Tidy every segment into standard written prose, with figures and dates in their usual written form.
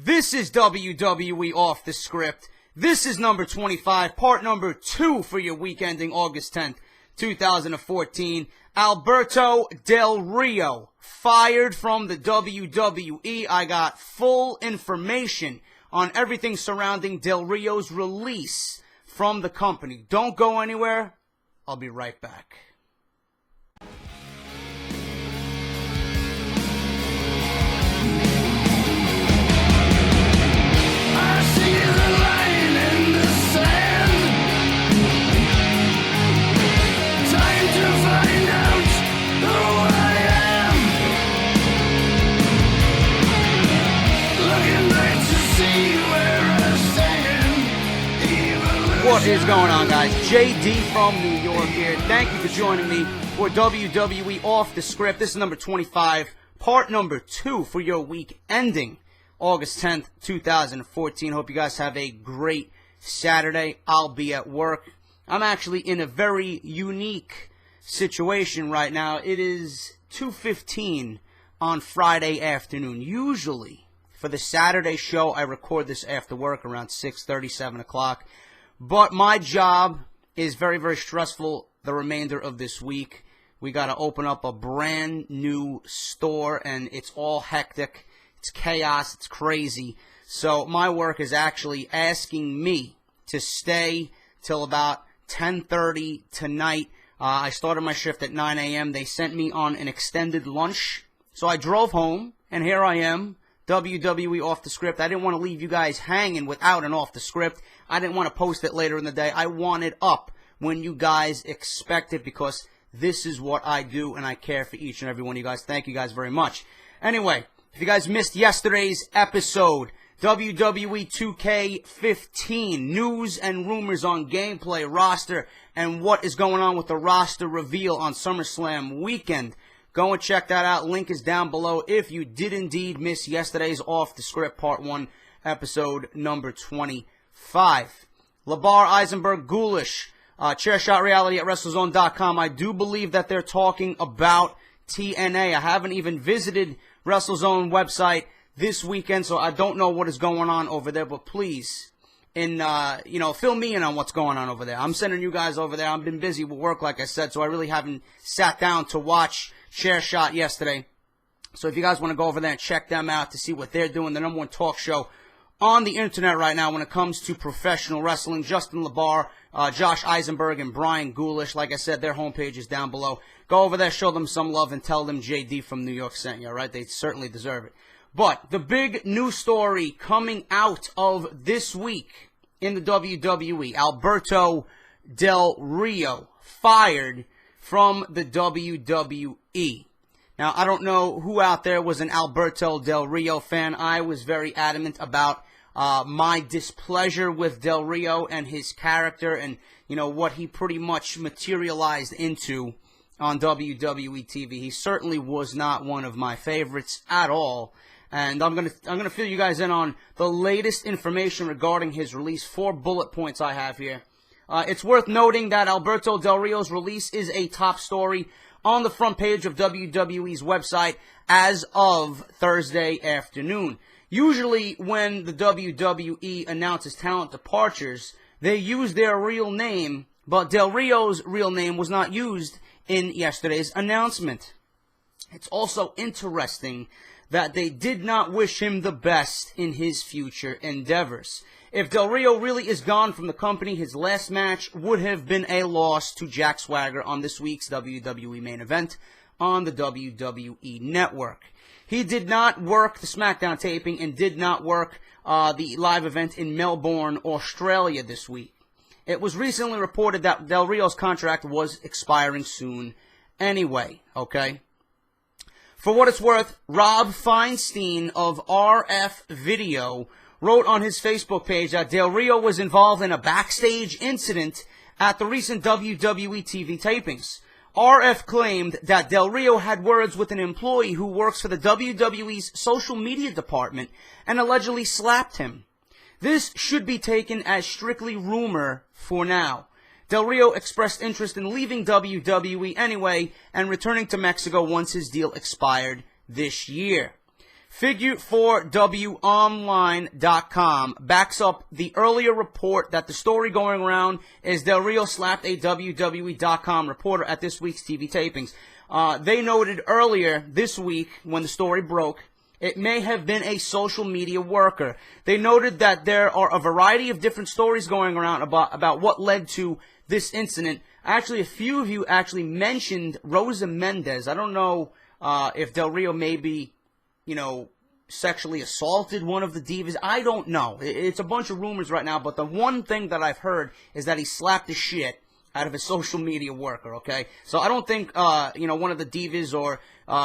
This is WWE Off The Script. This is number 25, part number 2 for your week ending August 10th, 2014. Alberto Del Rio fired from the WWE. I got full information on everything surrounding Del Rio's release from the company. Don't go anywhere. I'll be right back. What is going on, guys? JD from New York here. Thank you for joining me for WWE Off The Script. This is number 25, part number 2 for your week ending August 10th, 2014. Hope you guys have a great Saturday. I'll be at work. I'm actually in a very unique situation right now. It is 2:15 on Friday afternoon. Usually, for the Saturday show, I record this after work around 6:30, 7 o'clock. But my job is very, very stressful the remainder of this week. We got to open up a brand new store, and it's all hectic. It's chaos. It's crazy. So my work is actually asking me to stay till about 10:30 tonight. I started my shift at 9 a.m. They sent me on an extended lunch. So I drove home, and here I am. WWE Off The Script. I didn't want to leave you guys hanging without an Off The Script. I didn't want to post it later in the day. I want it up when you guys expect it because this is what I do and I care for each and every one of you guys. Thank you guys very much. Anyway, if you guys missed yesterday's episode, WWE 2K15, news and rumors on gameplay, roster, and what is going on with the roster reveal on SummerSlam weekend. Go and check that out. Link is down below if you did indeed miss yesterday's Off The Script Part 1, episode number 25. Labar, Eisenberg, Ghoulish, Chairshot Reality at WrestleZone.com. I do believe that they're talking about TNA. I haven't even visited WrestleZone website this weekend, so I don't know what is going on over there, but please, fill me in on what's going on over there. I'm sending you guys over there. I've been busy with work, like I said, so I really haven't sat down to watch Share Shot yesterday. So if you guys want to go over there and check them out to see what they're doing, the number one talk show on the internet right now when it comes to professional wrestling. Justin Labar, Josh Eisenberg, and Brian Ghoulish. Like I said, their homepage is down below. Go over there, show them some love, and tell them JD from New York sent you, all right? They certainly deserve it. But the big news story coming out of this week in the WWE, Alberto Del Rio fired from the WWE. Now, I don't know who out there was an Alberto Del Rio fan. I was very adamant about my displeasure with Del Rio and his character and, what he pretty much materialized into on WWE TV. He certainly was not one of my favorites at all. And I'm gonna fill you guys in on the latest information regarding his release. 4 bullet points I have here. It's worth noting that Alberto Del Rio's release is a top story on the front page of WWE's website as of Thursday afternoon. Usually when the WWE announces talent departures, they use their real name, but Del Rio's real name was not used in yesterday's announcement. It's also interesting that they did not wish him the best in his future endeavors. If Del Rio really is gone from the company, his last match would have been a loss to Jack Swagger on this week's WWE main event on the WWE Network. He did not work the SmackDown taping and did not work the live event in Melbourne, Australia this week. It was recently reported that Del Rio's contract was expiring soon anyway, okay? For what it's worth, Rob Feinstein of RF Video wrote on his Facebook page that Del Rio was involved in a backstage incident at the recent WWE TV tapings. RF claimed that Del Rio had words with an employee who works for the WWE's social media department and allegedly slapped him. This should be taken as strictly rumor for now. Del Rio expressed interest in leaving WWE anyway and returning to Mexico once his deal expired this year. Figure4wonline.com backs up the earlier report that the story going around is Del Rio slapped a WWE.com reporter at this week's TV tapings. They noted earlier this week when the story broke, it may have been a social media worker. They noted that there are a variety of different stories going around about what led to this incident. Actually, a few of you actually mentioned Rosa Mendez. I don't know if Del Rio maybe, sexually assaulted one of the divas. I don't know. It's a bunch of rumors right now, but the one thing that I've heard is that he slapped the shit out of a social media worker, okay? So I don't think, one of the divas or,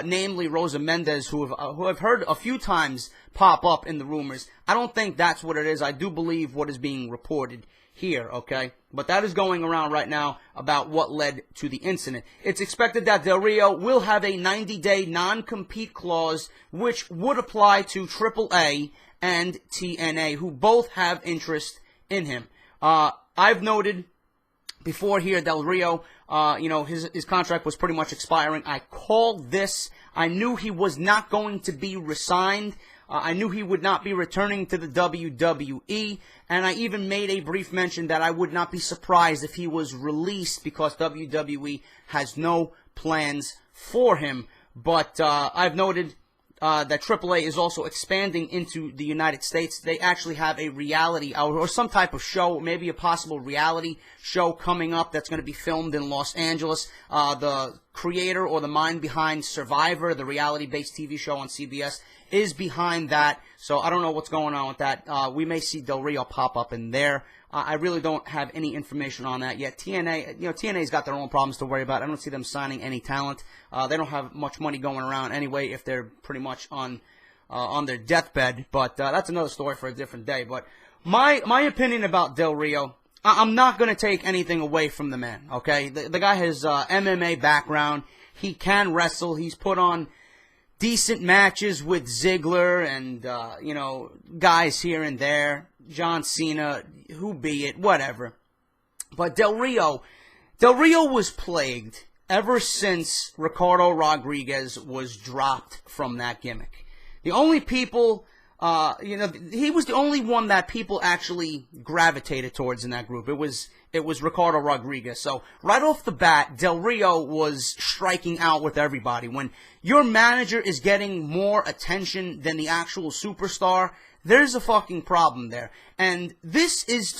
namely Rosa Mendez, who I've heard a few times pop up in the rumors, I don't think that's what it is. I do believe what is being reported here, okay? But that is going around right now about what led to the incident. It's expected that Del Rio will have a 90-day non-compete clause, which would apply to AAA and TNA, who both have interest in him. I've noted before here, Del Rio, his contract was pretty much expiring. I called this. I knew he was not going to be re-signed. I knew he would not be returning to the WWE, and I even made a brief mention that I would not be surprised if he was released because WWE has no plans for him. But I've noted that AAA is also expanding into the United States. They actually have a reality or some type of show, maybe a possible reality show coming up that's going to be filmed in Los Angeles. The creator or the mind behind Survivor, the reality-based TV show on CBS, is behind that. So I don't know what's going on with that. We may see Del Rio pop up in there. I really don't have any information on that yet. TNA's got their own problems to worry about. I don't see them signing any talent. They don't have much money going around anyway if they're pretty much on their deathbed. But that's another story for a different day. But my opinion about Del Rio, I'm not going to take anything away from the man, okay? The guy has MMA background. He can wrestle. He's put on decent matches with Ziggler and, guys here and there. John Cena, who be it, whatever. But Del Rio was plagued ever since Ricardo Rodriguez was dropped from that gimmick. The only people, he was the only one that people actually gravitated towards in that group. It was Ricardo Rodriguez. So right off the bat, Del Rio was striking out with everybody. When your manager is getting more attention than the actual superstar, there's a fucking problem there. And this is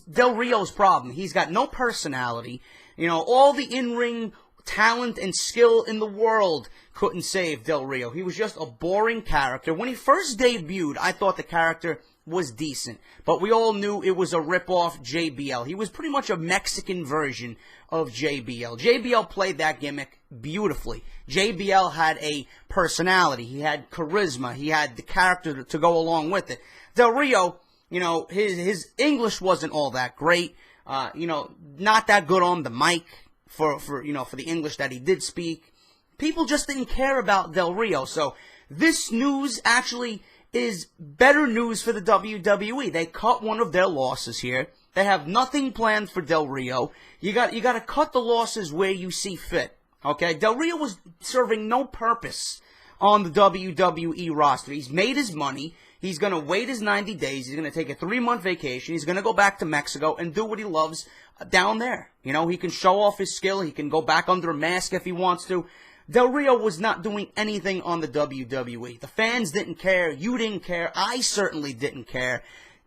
Del Rio's problem. He's got no personality. All the in-ring talent and skill in the world couldn't save Del Rio. He was just a boring character. When he first debuted, I thought the character was decent, but we all knew it was a rip-off JBL. He was pretty much a Mexican version of JBL. JBL played that gimmick beautifully. JBL had a personality. He had charisma. He had the character to go along with it. Del Rio, his English wasn't all that great. Not that good on the mic for the English that he did speak. People just didn't care about Del Rio. So this news actually is better news for the WWE. They cut one of their losses here. They have nothing planned for Del Rio. You got to cut the losses where you see fit. Okay? Del Rio was serving no purpose on the WWE roster. He's made his money. He's going to wait his 90 days. He's going to take a 3-month vacation. He's going to go back to Mexico and do what he loves down there. He can show off his skill. He can go back under a mask if he wants to. Del Rio was not doing anything on the WWE. The fans didn't care. You didn't care. I certainly didn't care.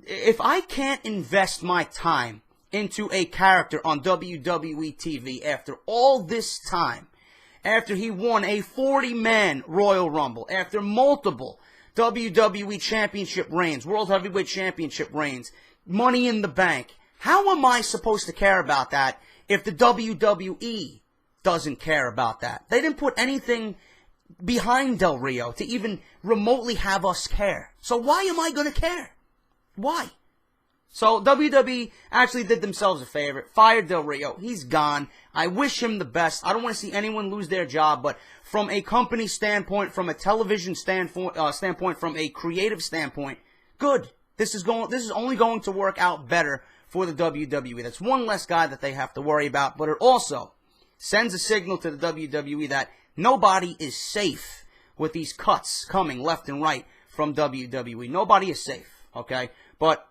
If I can't invest my time into a character on WWE TV after all this time, after he won a 40-man Royal Rumble, after multiple WWE Championship reigns, World Heavyweight Championship reigns, Money in the Bank, how am I supposed to care about that if the WWE doesn't care about that? They didn't put anything behind Del Rio to even remotely have us care. So why am I going to care? Why? So WWE actually did themselves a favor, fired Del Rio. He's gone. I wish him the best. I don't want to see anyone lose their job, but from a company standpoint, from a television standpoint, from a creative standpoint, good. This is only going to work out better for the WWE. That's one less guy that they have to worry about, but it also sends a signal to the WWE that nobody is safe with these cuts coming left and right from WWE. Nobody is safe, okay? But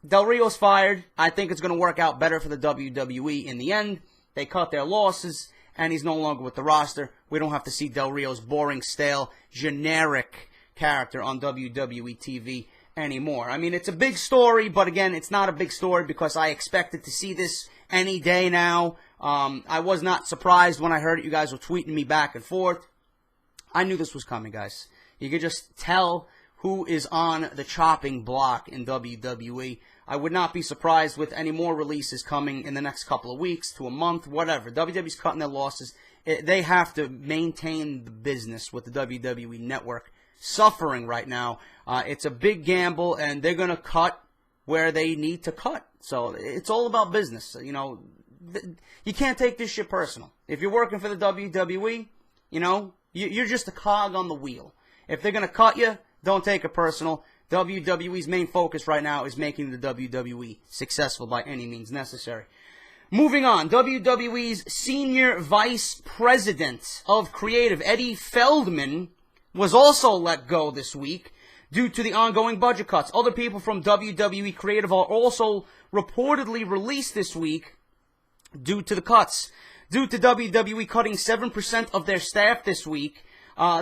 Del Rio's fired. I think it's going to work out better for the WWE in the end. They cut their losses, and he's no longer with the roster. We don't have to see Del Rio's boring, stale, generic character on WWE TV anymore. I mean, it's a big story, but again, it's not a big story because I expected to see this any day now. I was not surprised when I heard it. You guys were tweeting me back and forth. I knew this was coming, guys. You could just tell who is on the chopping block in WWE. I would not be surprised with any more releases coming in the next couple of weeks to a month, whatever. WWE's cutting their losses. They have to maintain the business with the WWE Network suffering right now. It's a big gamble, and they're going to cut where they need to cut. So it's all about business. You know, you can't take this shit personal. If you're working for the WWE, you know, you're just a cog on the wheel. If they're going to cut you, don't take it personal. WWE's main focus right now is making the WWE successful by any means necessary. Moving on, WWE's Senior Vice President of Creative, Eddie Feldman, was also let go this week due to the ongoing budget cuts. Other people from WWE Creative are also reportedly released this week due to the cuts. Due to WWE cutting 7% of their staff this week,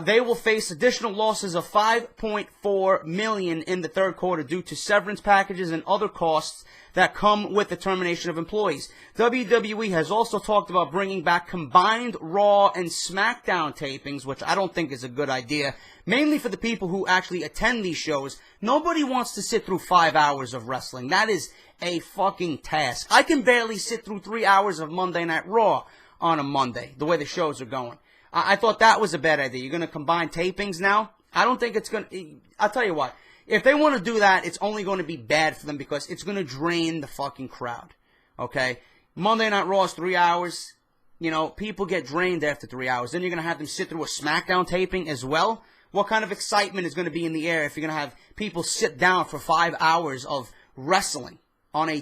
they will face additional losses of $5.4 million in the third quarter due to severance packages and other costs that come with the termination of employees. WWE has also talked about bringing back combined Raw and SmackDown tapings, which I don't think is a good idea, mainly for the people who actually attend these shows. Nobody wants to sit through 5 hours of wrestling. That is a fucking task. I can barely sit through 3 hours of Monday Night Raw on a Monday, the way the shows are going. I thought that was a bad idea. You're going to combine tapings now? I don't think it's going to... I'll tell you what. If they want to do that, it's only going to be bad for them because it's going to drain the fucking crowd. Okay? Monday Night Raw is 3 hours. You know, people get drained after 3 hours. Then you're going to have them sit through a SmackDown taping as well? What kind of excitement is going to be in the air if you're going to have people sit down for 5 hours of wrestling on a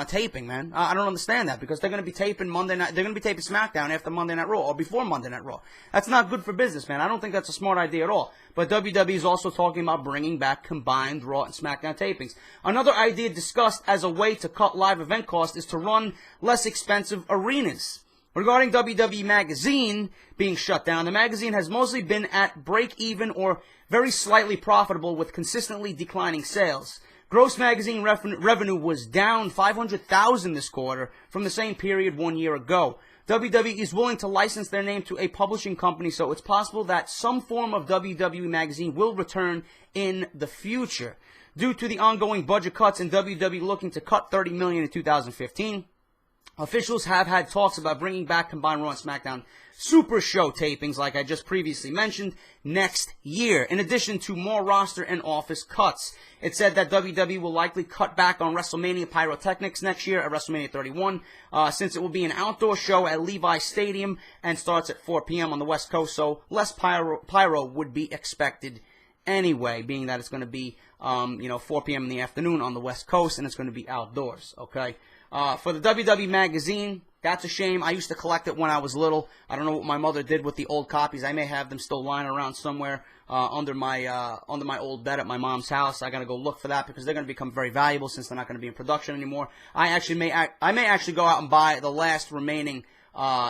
taping, man? I don't understand that because they're going to be taping Monday Night. They're going to be taping SmackDown after Monday Night Raw or before Monday Night Raw. That's not good for business, man. I don't think that's a smart idea at all. But WWE is also talking about bringing back combined Raw and SmackDown tapings. Another idea discussed as a way to cut live event costs is to run less expensive arenas. Regarding WWE Magazine being shut down, the magazine has mostly been at break-even or very slightly profitable with consistently declining sales. Gross magazine revenue was down $500,000 this quarter from the same period 1 year ago. WWE is willing to license their name to a publishing company, so it's possible that some form of WWE Magazine will return in the future. Due to the ongoing budget cuts and WWE looking to cut $30 million in 2015, officials have had talks about bringing back combined Raw and SmackDown Super Show tapings, like I just previously mentioned, next year, in addition to more roster and office cuts. It said that WWE will likely cut back on WrestleMania pyrotechnics next year at WrestleMania 31, since it will be an outdoor show at Levi's Stadium and starts at 4 p.m. on the West Coast, so less pyro would be expected anyway, being that it's going to be 4 p.m. in the afternoon on the West Coast, and it's going to be outdoors, okay? For the WWE Magazine, that's a shame. I used to collect it when I was little. I don't know what my mother did with the old copies. I may have them still lying around somewhere under my old bed at my mom's house. I got to go look for that because they're going to become very valuable since they're not going to be in production anymore. I may actually go out and buy the last remaining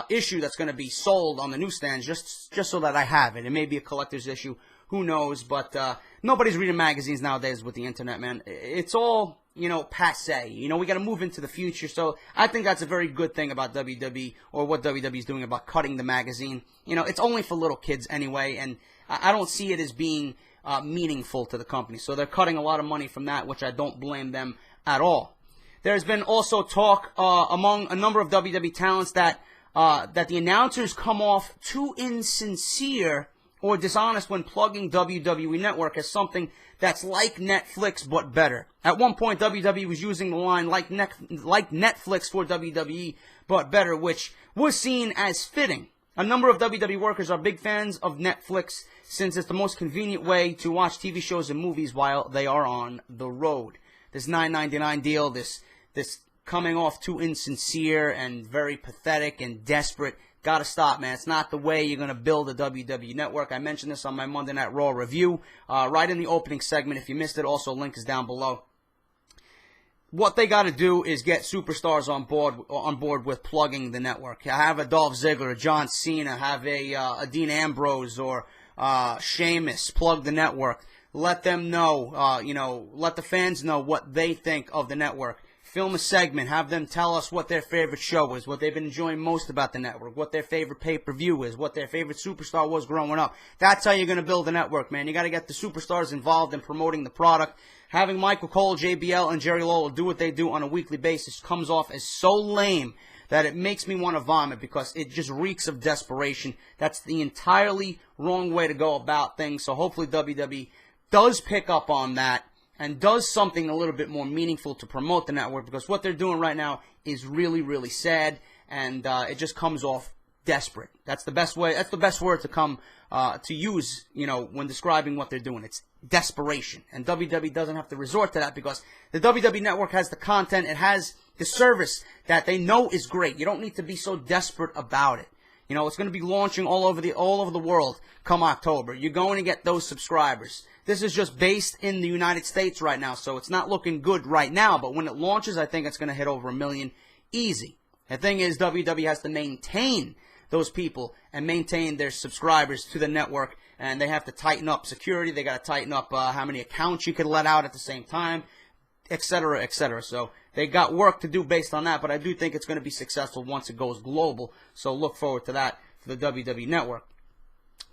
issue that's going to be sold on the newsstands just so that I have it. It may be a collector's issue. Who knows? But nobody's reading magazines nowadays with the internet, man. It's all, passe. We got to move into the future. So I think that's a very good thing about WWE or what WWE is doing about cutting the magazine. It's only for little kids anyway, and I don't see it as being meaningful to the company. So they're cutting a lot of money from that, which I don't blame them at all. There's been also talk among a number of WWE talents that the announcers come off too insincere or dishonest when plugging WWE Network as something that's like Netflix but better. At one point, WWE was using the line like Netflix for WWE but better, which was seen as fitting. A number of WWE workers are big fans of Netflix since it's the most convenient way to watch TV shows and movies while they are on the road. This $9.99 deal, this coming off too insincere and very pathetic and desperate, Got to stop, man. It's not the way you're going to build a WWE Network. I mentioned this on my Monday Night Raw review, right in the opening segment. If you missed it, also link is down below. What they got to do is get superstars on board with plugging the network. Have a Dolph Ziggler, a John Cena, have a Dean Ambrose or Sheamus plug the network. Let them know, let the fans know what they think of the network. Film a segment, have them tell us what their favorite show is, what they've been enjoying most about the network, what their favorite pay-per-view is, what their favorite superstar was growing up. That's how you're going to build a network, man. You got to get the superstars involved in promoting the product. Having Michael Cole, JBL, and Jerry Lawler do what they do on a weekly basis comes off as so lame that it makes me want to vomit because it just reeks of desperation. That's the entirely wrong way to go about things. So hopefully WWE does pick up on that and does something a little bit more meaningful to promote the network, because what they're doing right now is really, really sad, and it just comes off desperate. That's the best way. That's the best word to come to use, when describing what they're doing. It's desperation, and WWE doesn't have to resort to that because the WWE Network has the content. It has the service that they know is great. You don't need to be so desperate about it. It's going to be launching all over the world come October. You're going to get those subscribers. This is just based in the United States right now, so it's not looking good right now. But when it launches, I think it's going to hit over 1 million easy. The thing is, WWE has to maintain those people and maintain their subscribers to the network, and they have to tighten up security. They got to tighten up how many accounts you can let out at the same time, etc., etc. So they got work to do based on that, but I do think it's going to be successful once it goes global. So look forward to that for the WWE Network.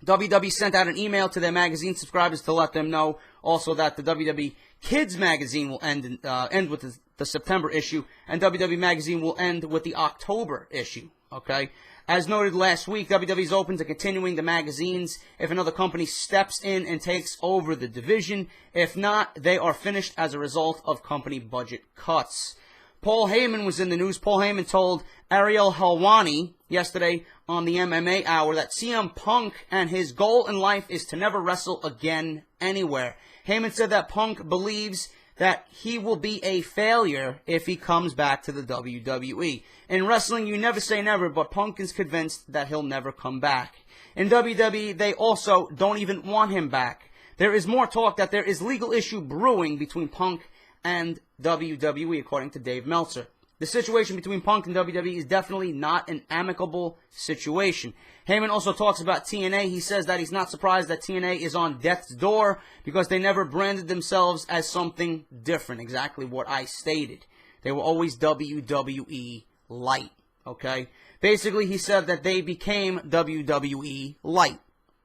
WWE sent out an email to their magazine subscribers to let them know also that the WWE Kids magazine will end with the September issue, and WWE magazine will end with the October issue. Okay? As noted last week, WWE is open to continuing the magazines if another company steps in and takes over the division. If not, they are finished as a result of company budget cuts. Paul Heyman was in the news. Paul Heyman told Ariel Helwani yesterday on the MMA Hour that CM Punk and his goal in life is to never wrestle again anywhere. Heyman said that Punk believes that he will be a failure if he comes back to the WWE. In wrestling, you never say never, but Punk is convinced that he'll never come back. In WWE, they also don't even want him back. There is more talk that there is legal issue brewing between Punk and WWE, according to Dave Meltzer. The situation between Punk and WWE is definitely not an amicable situation. Heyman also talks about TNA. He says that he's not surprised that TNA is on death's door because they never branded themselves as something different. Exactly what I stated. They were always WWE Light. Okay? Basically, he said that they became WWE Light.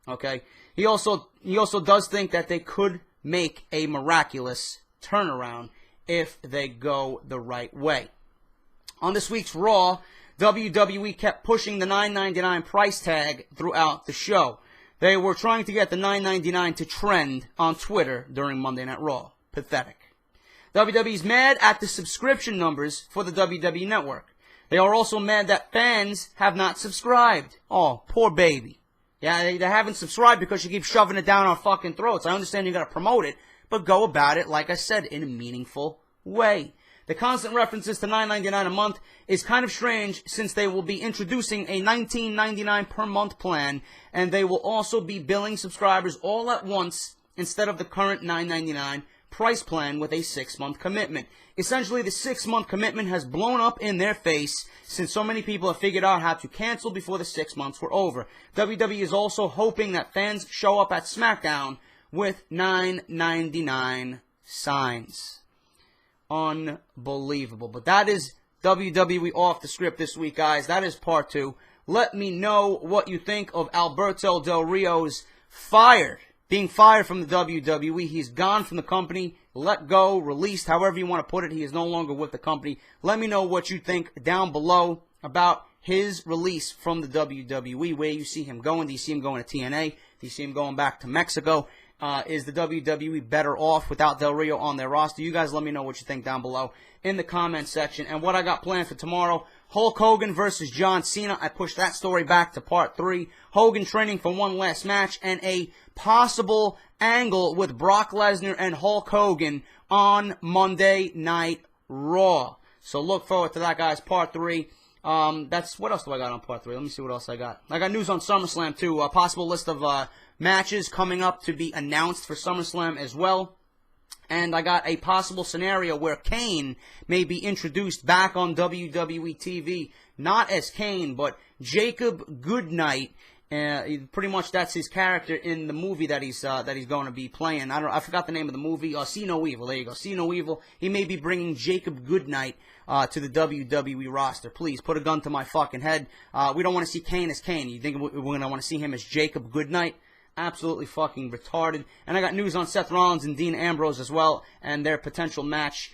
Okay? He also does think that they could make a miraculous turnaround if they go the right way. On this week's Raw, WWE kept pushing the $9.99 price tag throughout the show. They were trying to get the $9.99 to trend on Twitter during Monday Night Raw. Pathetic. WWE's mad at the subscription numbers for the WWE Network. They are also mad that fans have not subscribed. Oh, poor baby. Yeah, they haven't subscribed because you keep shoving it down our fucking throats. I understand you got to promote it, but go about it, like I said, in a meaningful way. The constant references to $9.99 a month is kind of strange since they will be introducing a $19.99 per month plan, and they will also be billing subscribers all at once instead of the current $9.99 price plan with a 6-month commitment. Essentially, the 6-month commitment has blown up in their face since so many people have figured out how to cancel before the 6 months were over. WWE is also hoping that fans show up at SmackDown with $9.99 signs. Unbelievable. But that is WWE Off The Script this week, guys. That is part 2. Let me know what you think of Alberto Del Rio's being fired from the WWE. He's gone from the company, let go, released, however you want to put it. He is no longer with the company. Let me know what you think down below about his release from the WWE. Where you see him going. Do you see him going to TNA? Do you see him going back to Mexico? Is the WWE better off without Del Rio on their roster? You guys let me know what you think down below in the comment section. And what I got planned for tomorrow, Hulk Hogan versus John Cena. I pushed that story back to part 3. Hogan training for one last match and a possible angle with Brock Lesnar and Hulk Hogan on Monday Night Raw. So look forward to that, guys. Part 3. That's what else do I got on part 3? Let me see what else I got. I got news on SummerSlam too. A possible list of matches coming up to be announced for SummerSlam as well. And I got a possible scenario where Kane may be introduced back on WWE TV, not as Kane, but Jacob Goodnight. Pretty much that's his character in the movie that he's going to be playing. I forgot the name of the movie. See No Evil. There you go. See No Evil. He may be bringing Jacob Goodnight to the WWE roster. Please put a gun to my fucking head. We don't want to see Kane as Kane. You think we're going to want to see him as Jacob Goodnight? Absolutely fucking retarded. And I got news on Seth Rollins and Dean Ambrose as well, and their potential match,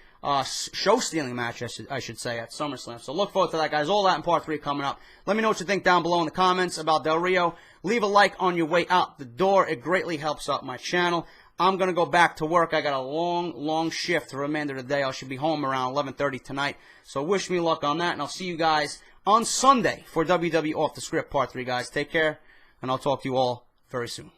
show-stealing match, I should say, at SummerSlam. So look forward to that, guys. All that in part 3 coming up. Let me know what you think down below in the comments about Del Rio. Leave a like on your way out the door. It greatly helps out my channel. I'm going to go back to work. I got a long shift the remainder of the day. I should be home around 11:30 tonight. So wish me luck on that, and I'll see you guys on Sunday for WWE Off The Script Part 3, guys. Take care, and I'll talk to you all very soon.